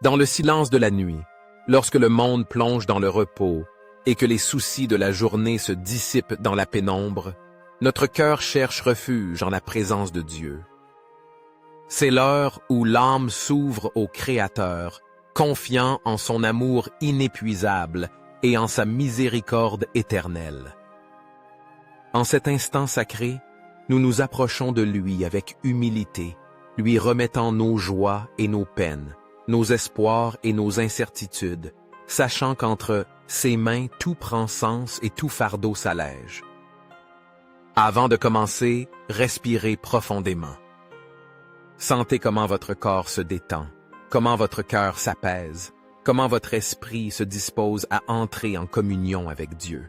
Dans le silence de la nuit, lorsque le monde plonge dans le repos et que les soucis de la journée se dissipent dans la pénombre, notre cœur cherche refuge en la présence de Dieu. C'est l'heure où l'âme s'ouvre au Créateur, confiant en son amour inépuisable et en sa miséricorde éternelle. En cet instant sacré, nous nous approchons de lui avec humilité, lui remettant nos joies et nos peines, nos espoirs et nos incertitudes, sachant qu'entre ses mains tout prend sens et tout fardeau s'allège. Avant de commencer, respirez profondément. Sentez comment votre corps se détend, comment votre cœur s'apaise, comment votre esprit se dispose à entrer en communion avec Dieu.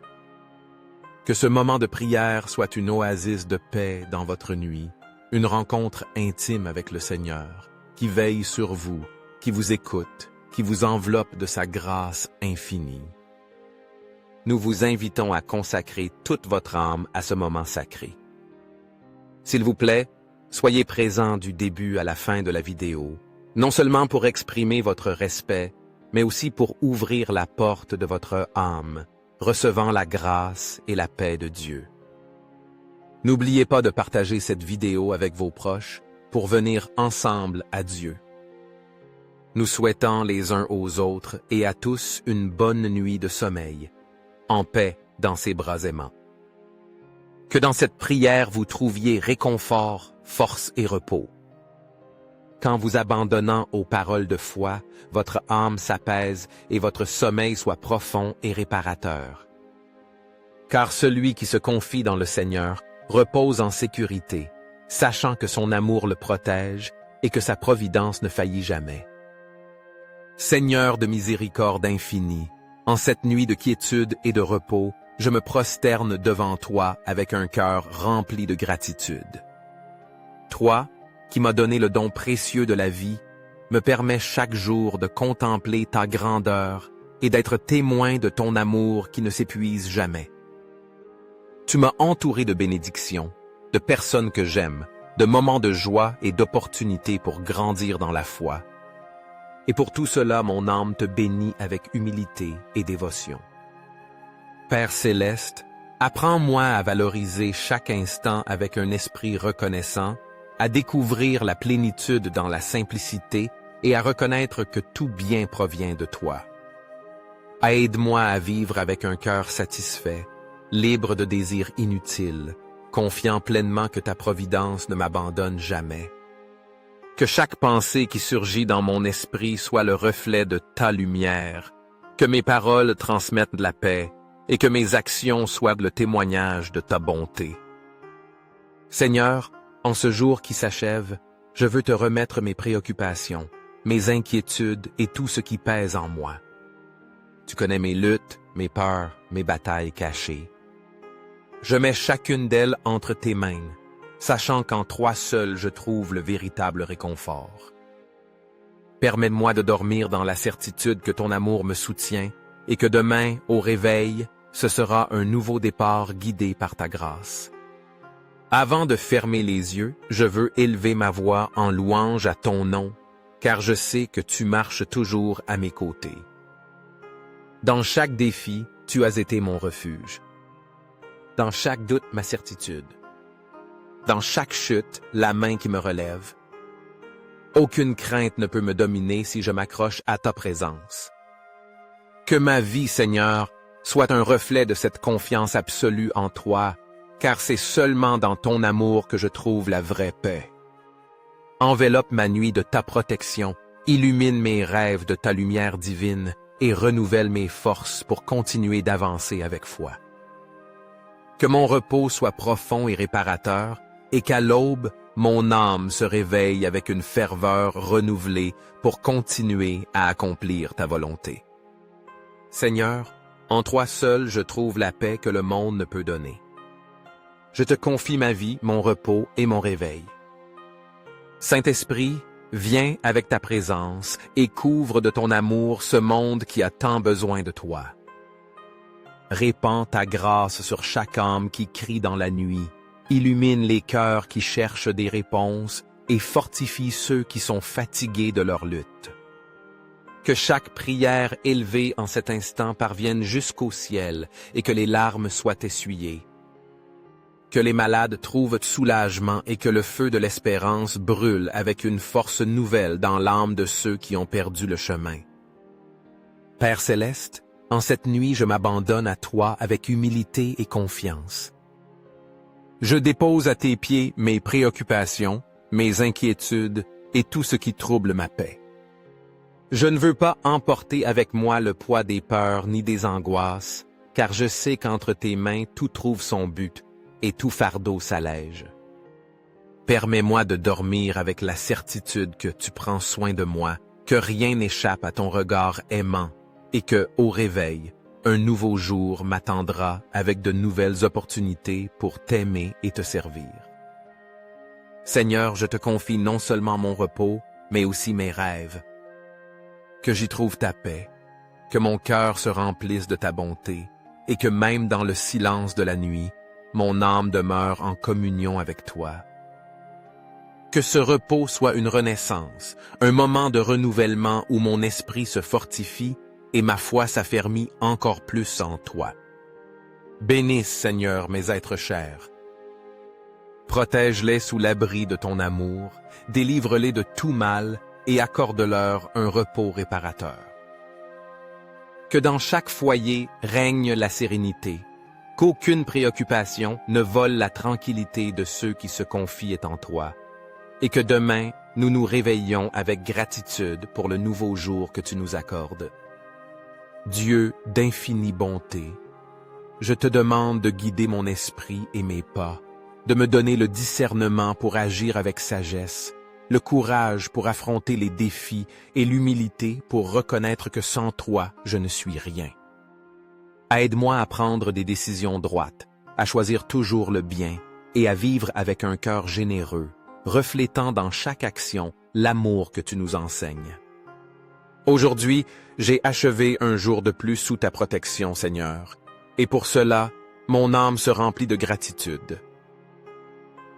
Que ce moment de prière soit une oasis de paix dans votre nuit, une rencontre intime avec le Seigneur, qui veille sur vous, qui vous écoute, qui vous enveloppe de sa grâce infinie. Nous vous invitons à consacrer toute votre âme à ce moment sacré. S'il vous plaît, soyez présents du début à la fin de la vidéo, non seulement pour exprimer votre respect, mais aussi pour ouvrir la porte de votre âme, recevant la grâce et la paix de Dieu. N'oubliez pas de partager cette vidéo avec vos proches pour venir ensemble à Dieu. Nous souhaitons les uns aux autres et à tous une bonne nuit de sommeil, en paix dans ses bras aimants. Que dans cette prière vous trouviez réconfort, force et repos. Qu'en vous abandonnant aux paroles de foi, votre âme s'apaise et votre sommeil soit profond et réparateur. Car celui qui se confie dans le Seigneur repose en sécurité, sachant que son amour le protège et que sa providence ne faillit jamais. Seigneur de miséricorde infinie, en cette nuit de quiétude et de repos, je me prosterne devant toi avec un cœur rempli de gratitude. Toi, qui m'as donné le don précieux de la vie, me permets chaque jour de contempler ta grandeur et d'être témoin de ton amour qui ne s'épuise jamais. Tu m'as entouré de bénédictions, de personnes que j'aime, de moments de joie et d'opportunités pour grandir dans la foi. Et pour tout cela, mon âme te bénit avec humilité et dévotion. Père céleste, apprends-moi à valoriser chaque instant avec un esprit reconnaissant, à découvrir la plénitude dans la simplicité et à reconnaître que tout bien provient de toi. Aide-moi à vivre avec un cœur satisfait, libre de désirs inutiles, confiant pleinement que ta providence ne m'abandonne jamais. Que chaque pensée qui surgit dans mon esprit soit le reflet de ta lumière, que mes paroles transmettent de la paix et que mes actions soient le témoignage de ta bonté. Seigneur, en ce jour qui s'achève, je veux te remettre mes préoccupations, mes inquiétudes et tout ce qui pèse en moi. Tu connais mes luttes, mes peurs, mes batailles cachées. Je mets chacune d'elles entre tes mains, sachant qu'en toi seul je trouve le véritable réconfort. Permets-moi de dormir dans la certitude que ton amour me soutient et que demain, au réveil, ce sera un nouveau départ guidé par ta grâce. Avant de fermer les yeux, je veux élever ma voix en louange à ton nom, car je sais que tu marches toujours à mes côtés. Dans chaque défi, tu as été mon refuge. Dans chaque doute, ma certitude. Dans chaque chute, la main qui me relève. Aucune crainte ne peut me dominer si je m'accroche à ta présence. Que ma vie, Seigneur, soit un reflet de cette confiance absolue en toi, car c'est seulement dans ton amour que je trouve la vraie paix. Enveloppe ma nuit de ta protection, illumine mes rêves de ta lumière divine et renouvelle mes forces pour continuer d'avancer avec foi. Que mon repos soit profond et réparateur, et qu'à l'aube, mon âme se réveille avec une ferveur renouvelée pour continuer à accomplir ta volonté. Seigneur, en toi seul je trouve la paix que le monde ne peut donner. Je te confie ma vie, mon repos et mon réveil. Saint-Esprit, viens avec ta présence et couvre de ton amour ce monde qui a tant besoin de toi. Répands ta grâce sur chaque âme qui crie dans la nuit, illumine les cœurs qui cherchent des réponses et fortifie ceux qui sont fatigués de leur lutte. Que chaque prière élevée en cet instant parvienne jusqu'au ciel et que les larmes soient essuyées. Que les malades trouvent soulagement et que le feu de l'espérance brûle avec une force nouvelle dans l'âme de ceux qui ont perdu le chemin. Père céleste, en cette nuit je m'abandonne à toi avec humilité et confiance. Je dépose à tes pieds mes préoccupations, mes inquiétudes et tout ce qui trouble ma paix. Je ne veux pas emporter avec moi le poids des peurs ni des angoisses, car je sais qu'entre tes mains tout trouve son but et tout fardeau s'allège. Permets-moi de dormir avec la certitude que tu prends soin de moi, que rien n'échappe à ton regard aimant et que, au réveil, un nouveau jour m'attendra avec de nouvelles opportunités pour t'aimer et te servir. Seigneur, je te confie non seulement mon repos, mais aussi mes rêves. Que j'y trouve ta paix, que mon cœur se remplisse de ta bonté, et que même dans le silence de la nuit, mon âme demeure en communion avec toi. Que ce repos soit une renaissance, un moment de renouvellement où mon esprit se fortifie et ma foi s'affermit encore plus en toi. Bénisse, Seigneur, mes êtres chers. Protège-les sous l'abri de ton amour, délivre-les de tout mal et accorde-leur un repos réparateur. Que dans chaque foyer règne la sérénité, qu'aucune préoccupation ne vole la tranquillité de ceux qui se confient en toi, et que demain nous nous réveillions avec gratitude pour le nouveau jour que tu nous accordes. Dieu d'infinie bonté, je te demande de guider mon esprit et mes pas, de me donner le discernement pour agir avec sagesse, le courage pour affronter les défis et l'humilité pour reconnaître que sans toi, je ne suis rien. Aide-moi à prendre des décisions droites, à choisir toujours le bien et à vivre avec un cœur généreux, reflétant dans chaque action l'amour que tu nous enseignes. Aujourd'hui, j'ai achevé un jour de plus sous ta protection, Seigneur, et pour cela, mon âme se remplit de gratitude.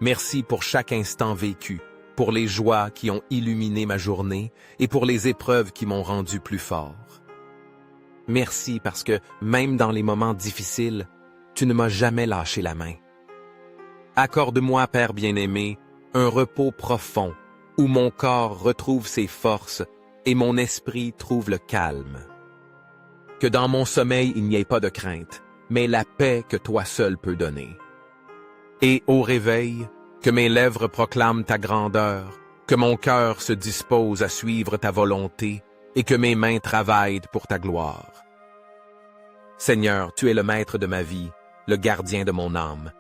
Merci pour chaque instant vécu, pour les joies qui ont illuminé ma journée et pour les épreuves qui m'ont rendu plus fort. Merci parce que, même dans les moments difficiles, tu ne m'as jamais lâché la main. Accorde-moi, Père bien-aimé, un repos profond, où mon corps retrouve ses forces et mon esprit trouve le calme. Que dans mon sommeil il n'y ait pas de crainte, mais la paix que toi seul peux donner. Et au réveil, que mes lèvres proclament ta grandeur, que mon cœur se dispose à suivre ta volonté et que mes mains travaillent pour ta gloire. Seigneur, tu es le maître de ma vie, le gardien de mon âme.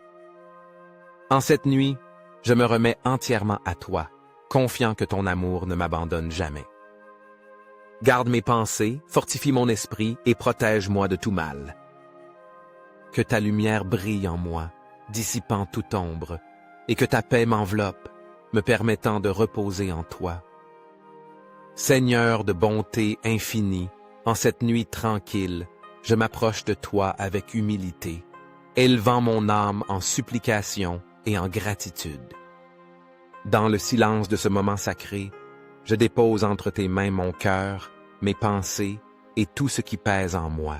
En cette nuit, je me remets entièrement à toi, confiant que ton amour ne m'abandonne jamais. Garde mes pensées, fortifie mon esprit et protège-moi de tout mal. Que ta lumière brille en moi, dissipant toute ombre, et que ta paix m'enveloppe, me permettant de reposer en toi. Seigneur de bonté infinie, en cette nuit tranquille, je m'approche de toi avec humilité, élevant mon âme en supplication et en gratitude. Dans le silence de ce moment sacré, je dépose entre tes mains mon cœur, mes pensées et tout ce qui pèse en moi.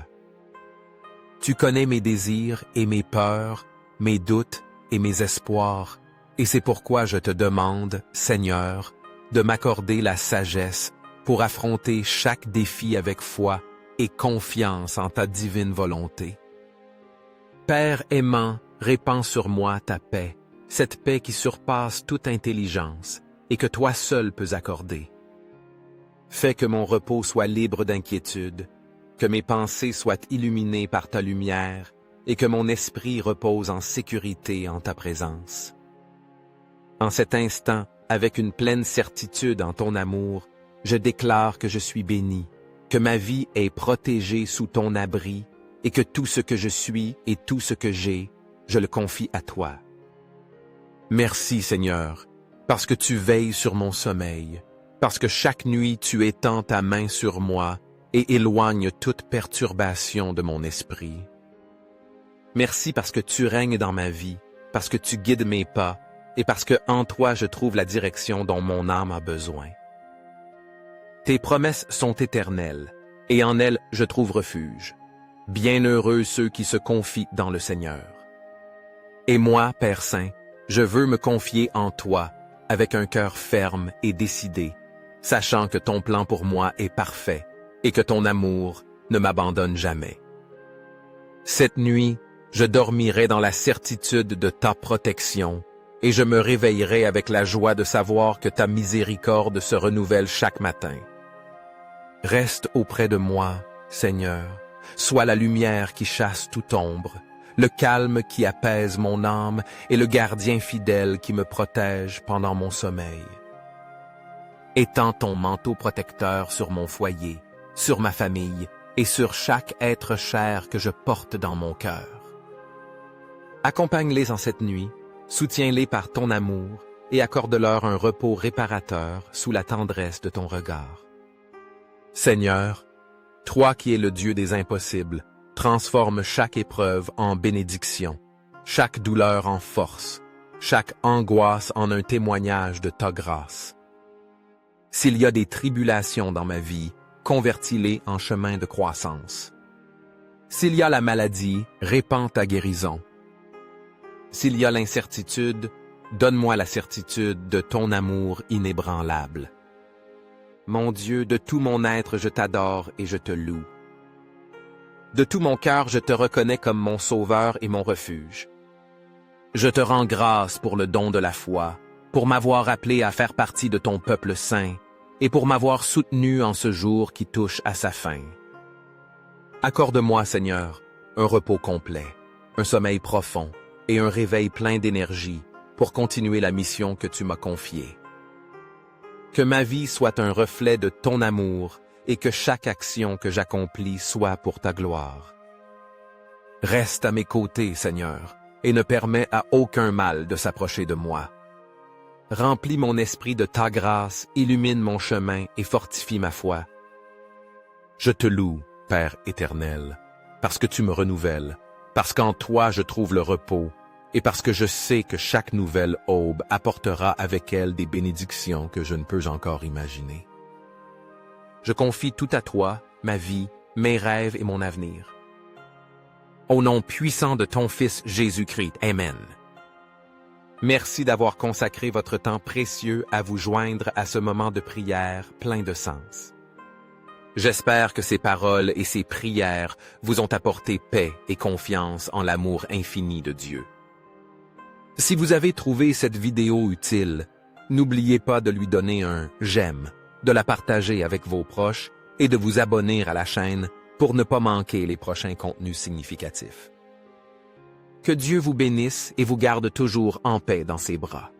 Tu connais mes désirs et mes peurs, mes doutes et mes espoirs, et c'est pourquoi je te demande, Seigneur, de m'accorder la sagesse pour affronter chaque défi avec foi et confiance en ta divine volonté. Père aimant, répands sur moi ta paix, cette paix qui surpasse toute intelligence et que toi seul peux accorder. Fais que mon repos soit libre d'inquiétude, que mes pensées soient illuminées par ta lumière et que mon esprit repose en sécurité en ta présence. En cet instant, avec une pleine certitude en ton amour, je déclare que je suis béni, que ma vie est protégée sous ton abri et que tout ce que je suis et tout ce que j'ai, je le confie à toi. Merci Seigneur, parce que tu veilles sur mon sommeil, parce que chaque nuit tu étends ta main sur moi et éloignes toute perturbation de mon esprit. Merci parce que tu règnes dans ma vie, parce que tu guides mes pas et parce que en toi je trouve la direction dont mon âme a besoin. Tes promesses sont éternelles, et en elles je trouve refuge. Bienheureux ceux qui se confient dans le Seigneur. Et moi, Père Saint, je veux me confier en toi, avec un cœur ferme et décidé, sachant que ton plan pour moi est parfait, et que ton amour ne m'abandonne jamais. Cette nuit, je dormirai dans la certitude de ta protection, et je me réveillerai avec la joie de savoir que ta miséricorde se renouvelle chaque matin. Reste auprès de moi, Seigneur, sois la lumière qui chasse toute ombre, le calme qui apaise mon âme et le gardien fidèle qui me protège pendant mon sommeil. Étends ton manteau protecteur sur mon foyer, sur ma famille et sur chaque être cher que je porte dans mon cœur. Accompagne-les en cette nuit, soutiens-les par ton amour et accorde-leur un repos réparateur sous la tendresse de ton regard. Seigneur, toi qui es le Dieu des impossibles, transforme chaque épreuve en bénédiction, chaque douleur en force, chaque angoisse en un témoignage de ta grâce. S'il y a des tribulations dans ma vie, convertis-les en chemin de croissance. S'il y a la maladie, répands ta guérison. S'il y a l'incertitude, donne-moi la certitude de ton amour inébranlable. Mon Dieu, de tout mon être, je t'adore et je te loue. De tout mon cœur, je te reconnais comme mon sauveur et mon refuge. Je te rends grâce pour le don de la foi, pour m'avoir appelé à faire partie de ton peuple saint et pour m'avoir soutenu en ce jour qui touche à sa fin. Accorde-moi, Seigneur, un repos complet, un sommeil profond et un réveil plein d'énergie pour continuer la mission que tu m'as confiée. Que ma vie soit un reflet de ton amour et que chaque action que j'accomplis soit pour ta gloire. Reste à mes côtés, Seigneur, et ne permets à aucun mal de s'approcher de moi. Remplis mon esprit de ta grâce, illumine mon chemin et fortifie ma foi. Je te loue, Père éternel, parce que tu me renouvelles, parce qu'en toi je trouve le repos, et parce que je sais que chaque nouvelle aube apportera avec elle des bénédictions que je ne peux encore imaginer. Je confie tout à toi, ma vie, mes rêves et mon avenir. Au nom puissant de ton Fils Jésus-Christ, Amen. Merci d'avoir consacré votre temps précieux à vous joindre à ce moment de prière plein de sens. J'espère que ces paroles et ces prières vous ont apporté paix et confiance en l'amour infini de Dieu. Si vous avez trouvé cette vidéo utile, n'oubliez pas de lui donner un « j'aime », de la partager avec vos proches et de vous abonner à la chaîne pour ne pas manquer les prochains contenus significatifs. Que Dieu vous bénisse et vous garde toujours en paix dans ses bras.